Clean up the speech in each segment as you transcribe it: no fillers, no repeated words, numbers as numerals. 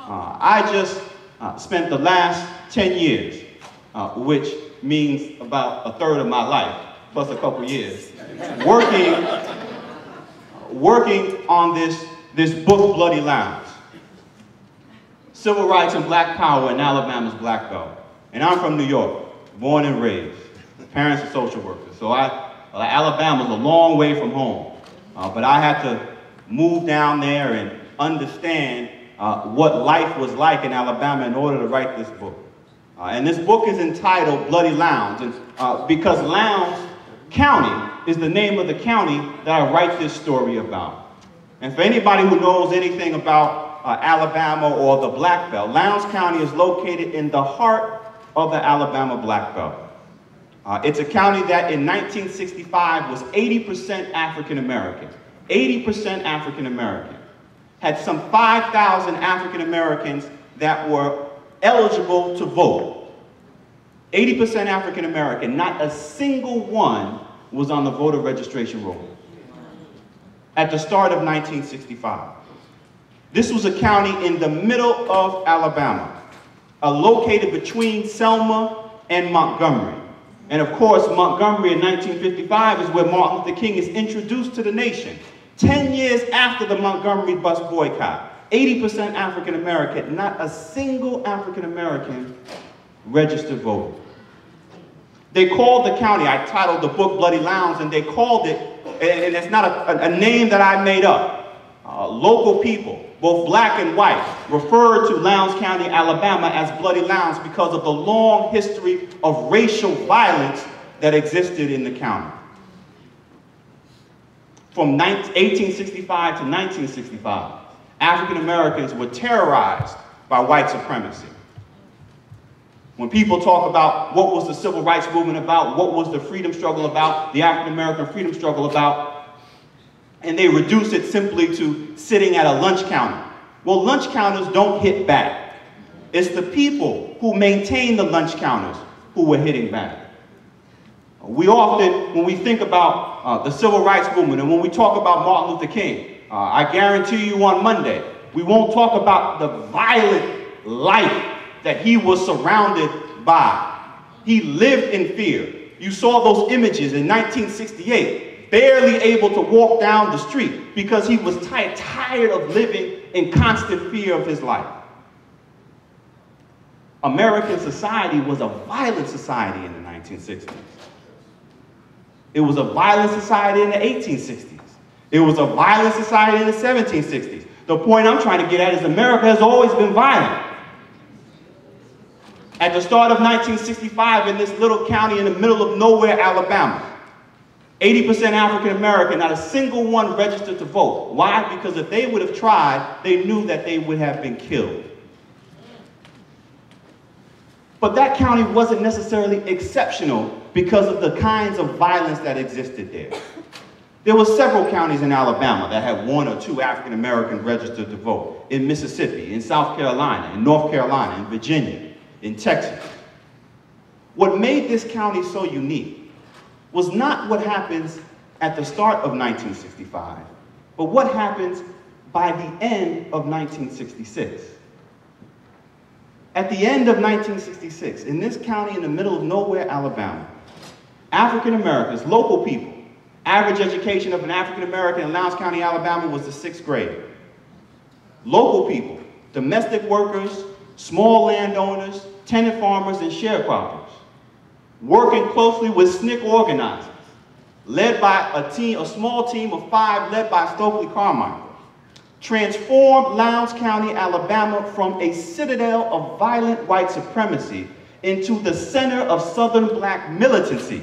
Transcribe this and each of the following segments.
I just spent the last 10 years, which means about a third of my life, plus a couple years, working on this book, Bloody Lowndes, Civil Rights and Black Power in Alabama's Black Belt. And I'm from New York, born and raised. Parents are social workers. So Alabama's a long way from home. But I had to move down there and understand what life was like in Alabama in order to write this book. And this book is entitled Bloody Lowndes, and, because Lowndes County is the name of the county that I write this story about. And for anybody who knows anything about Alabama or the Black Belt, Lowndes County is located in the heart of the Alabama Black Belt. It's a county that in 1965 was 80% African American. 80% African American. Had some 5,000 African Americans that were eligible to vote. 80% African American. Not a single one was on the voter registration roll at the start of 1965. This was a county in the middle of Alabama, located between Selma and Montgomery. And of course, Montgomery in 1955 is where Martin Luther King is introduced to the nation. 10 years after the Montgomery bus boycott, 80% African American, not a single African American registered voter. They called the county, I titled the book Bloody Lowndes, and they called it, and it's not a name that I made up. Local people, both black and white, referred to Lowndes County, Alabama as Bloody Lowndes because of the long history of racial violence that existed in the county. From 1865 to 1965, African Americans were terrorized by white supremacy. When people talk about what was the civil rights movement about, what was the freedom struggle about, the African American freedom struggle about, and they reduce it simply to sitting at a lunch counter. Well, lunch counters don't hit back. It's the people who maintain the lunch counters who were hitting back. We often, when we think about the civil rights movement and when we talk about Martin Luther King, I guarantee you on Monday, we won't talk about the violent life that he was surrounded by. He lived in fear. You saw those images in 1968, barely able to walk down the street because he was tired of living in constant fear of his life. American society was a violent society in the 1960s. It was a violent society in the 1860s. It was a violent society in the 1760s. The point I'm trying to get at is America has always been violent. At the start of 1965, in this little county in the middle of nowhere, Alabama, 80% African American, not a single one registered to vote. Why? Because if they would have tried, they knew that they would have been killed. But that county wasn't necessarily exceptional because of the kinds of violence that existed there. There were several counties in Alabama that had 1 or 2 African Americans registered to vote. In Mississippi, in South Carolina, in North Carolina, in Virginia, in Texas. What made this county so unique was not what happens at the start of 1965, but what happens by the end of 1966. At the end of 1966, in this county in the middle of nowhere, Alabama, African Americans, local people, average education of an African American in Lowndes County, Alabama was the 6th grade. Local people, domestic workers, small landowners, tenant farmers, and sharecroppers, working closely with SNCC organizers, led by a small team of 5 led by Stokely Carmichael, transformed Lowndes County, Alabama from a citadel of violent white supremacy into the center of Southern black militancy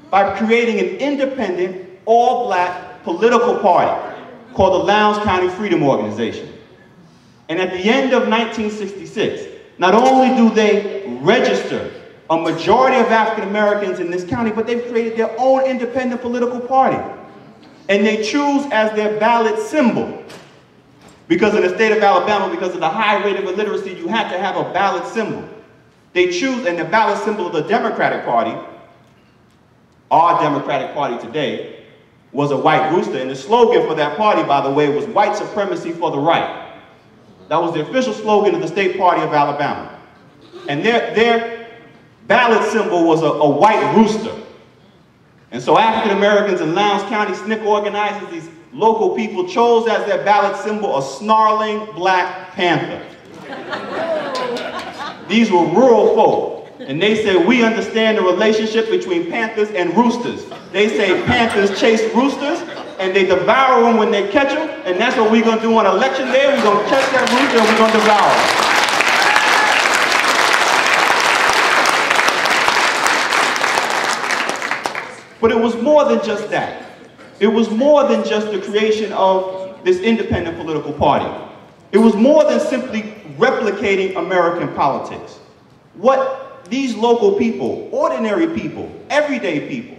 by creating an independent, all-black political party called the Lowndes County Freedom Organization. And at the end of 1966, not only do they register a majority of African Americans in this county, but they've created their own independent political party. And they choose as their ballot symbol, because in the state of Alabama, because of the high rate of illiteracy, you had to have a ballot symbol. They choose, and the ballot symbol of the Democratic Party, our Democratic Party today, was a white rooster. And the slogan for that party, by the way, was white supremacy for the right. That was the official slogan of the state party of Alabama. And their ballot symbol was a white rooster. And so African Americans in Lowndes County, SNCC organizers, these local people, chose as their ballot symbol a snarling black panther. These were rural folk, and they said, we understand the relationship between panthers and roosters. They say panthers chase roosters, and they devour them when they catch them, and that's what we're going to do on election day. We're going to catch that rooster and we're going to devour them. But it was more than just that. It was more than just the creation of this independent political party. It was more than simply replicating American politics. What these local people, ordinary people, everyday people,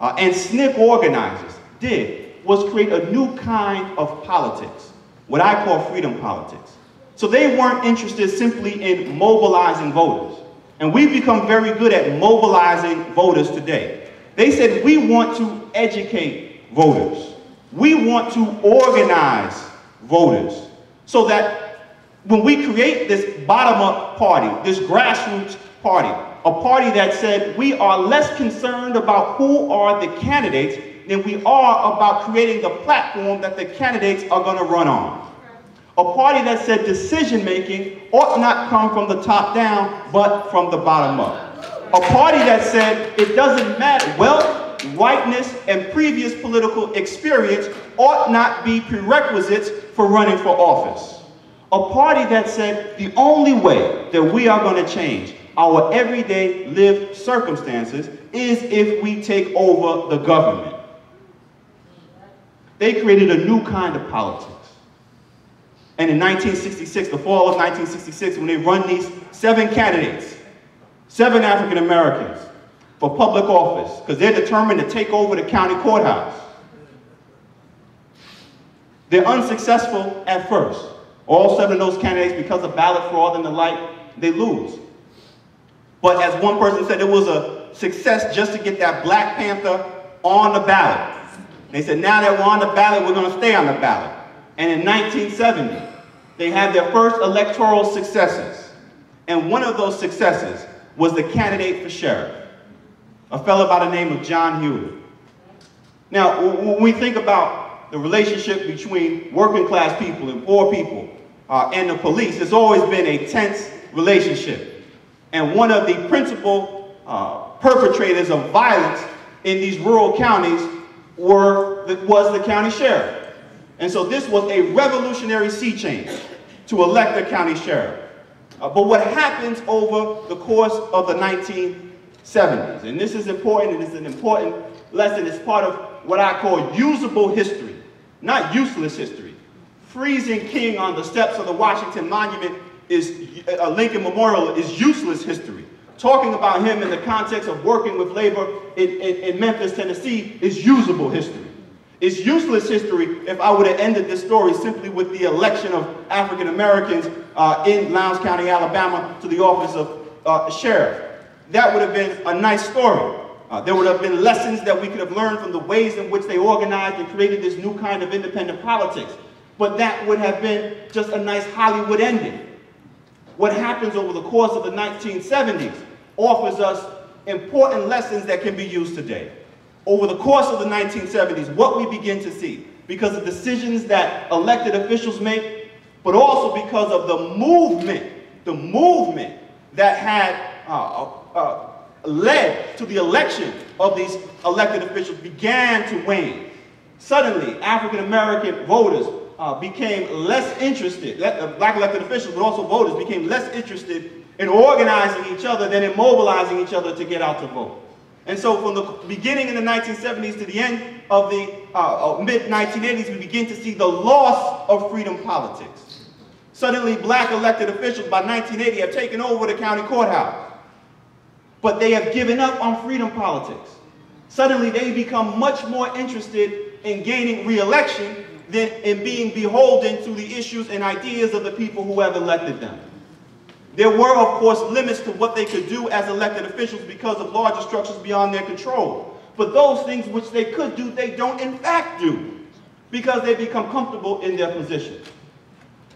and SNCC organizers did was create a new kind of politics, what I call freedom politics. So they weren't interested simply in mobilizing voters. And we've become very good at mobilizing voters today. They said, we want to educate voters. We want to organize voters so that when we create this bottom-up party, this grassroots party, a party that said we are less concerned about who are the candidates than we are about creating the platform that the candidates are going to run on. A party that said decision-making ought not come from the top down, but from the bottom up. A party that said it doesn't matter, wealth, whiteness, and previous political experience ought not be prerequisites for running for office. A party that said the only way that we are going to change our everyday lived circumstances is if we take over the government. They created a new kind of politics. And in 1966, the fall of 1966, when they run these 7 candidates, 7 African Americans for public office, because they're determined to take over the county courthouse. They're unsuccessful at first. All 7 of those candidates, because of ballot fraud and the like, they lose. But as one person said, it was a success just to get that Black Panther on the ballot. They said, now that we're on the ballot, we're going to stay on the ballot. And in 1970, they had their first electoral successes. And one of those successes was the candidate for sheriff, a fellow by the name of John Hewlett. Now, when we think about the relationship between working class people and poor people and the police, it's always been a tense relationship. And one of the principal perpetrators of violence in these rural counties was the county sheriff. And so this was a revolutionary sea change to elect a county sheriff. But what happens over the course of the 1970s, and this is important, and it's an important lesson, it's part of what I call usable history, not useless history. Freezing King on the steps of the Washington Monument Lincoln Memorial is useless history. Talking about him in the context of working with labor in Memphis, Tennessee is usable history. It's useless history if I would have ended this story simply with the election of African Americans in Lowndes County, Alabama, to the office of sheriff. That would have been a nice story. There would have been lessons that we could have learned from the ways in which they organized and created this new kind of independent politics. But that would have been just a nice Hollywood ending. What happens over the course of the 1970s offers us important lessons that can be used today. Over the course of the 1970s, what we begin to see, because of decisions that elected officials make, but also because of the movement that had led to the election of these elected officials began to wane. Suddenly, African American voters became less interested, black elected officials, but also voters, became less interested in organizing each other than in mobilizing each other to get out to vote. And so from the beginning in the 1970s to the end of the mid-1980s, we begin to see the loss of freedom politics. Suddenly, black elected officials by 1980 have taken over the county courthouse. But they have given up on freedom politics. Suddenly, they become much more interested in gaining re-election than in being beholden to the issues and ideas of the people who have elected them. There were, of course, limits to what they could do as elected officials because of larger structures beyond their control. But those things which they could do, they don't in fact do, because they become comfortable in their position.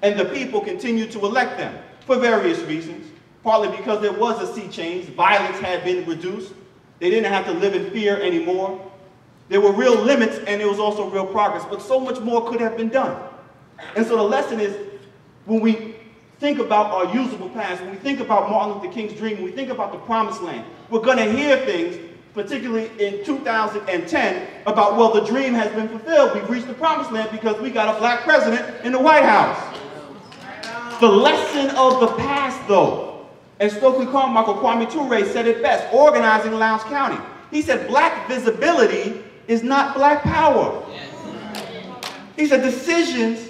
And the people continued to elect them for various reasons, partly because there was a sea change. Violence had been reduced. They didn't have to live in fear anymore. There were real limits, and there was also real progress, but so much more could have been done. And so the lesson is, when we think about our usable past, when we think about Martin Luther King's dream, when we think about the promised land, we're going to hear things, particularly in 2010, about, well, the dream has been fulfilled. We've reached the promised land because we got a black president in the White House. The lesson of the past, though, and Stokely Carmichael, Kwame Ture said it best, organizing Lowndes County. He said, black visibility is not black power. He said decisions,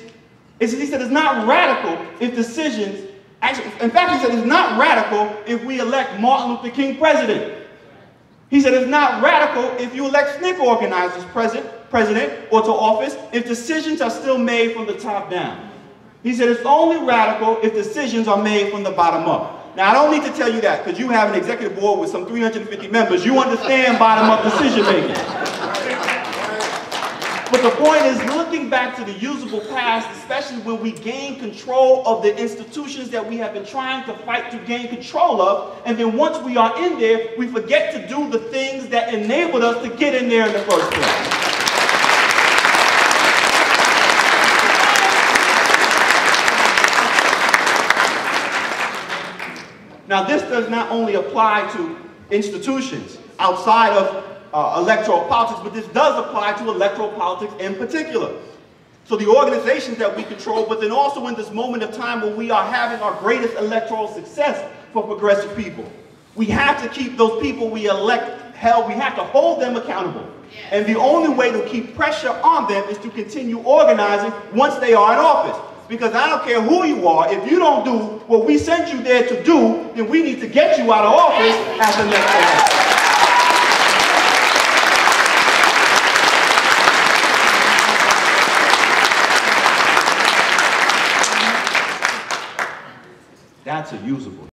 he said it's not radical if decisions, actually, in fact, he said it's not radical if we elect Martin Luther King president. He said it's not radical if you elect SNCC organizers president or to office if decisions are still made from the top down. He said it's only radical if decisions are made from the bottom up. Now, I don't need to tell you that because you have an executive board with some 350 members. You understand bottom-up decision making. But the point is, looking back to the usable past, especially when we gain control of the institutions that we have been trying to fight to gain control of, and then once we are in there, we forget to do the things that enabled us to get in there in the first place. Now, this does not only apply to institutions outside of electoral politics, but this does apply to electoral politics in particular. So the organizations that we control, but then also in this moment of time when we are having our greatest electoral success for progressive people, we have to keep those people we elect held, we have to hold them accountable. And the only way to keep pressure on them is to continue organizing once they are in office. Because I don't care who you are, if you don't do what we sent you there to do, then we need to get you out of office as the next election. That's a usable.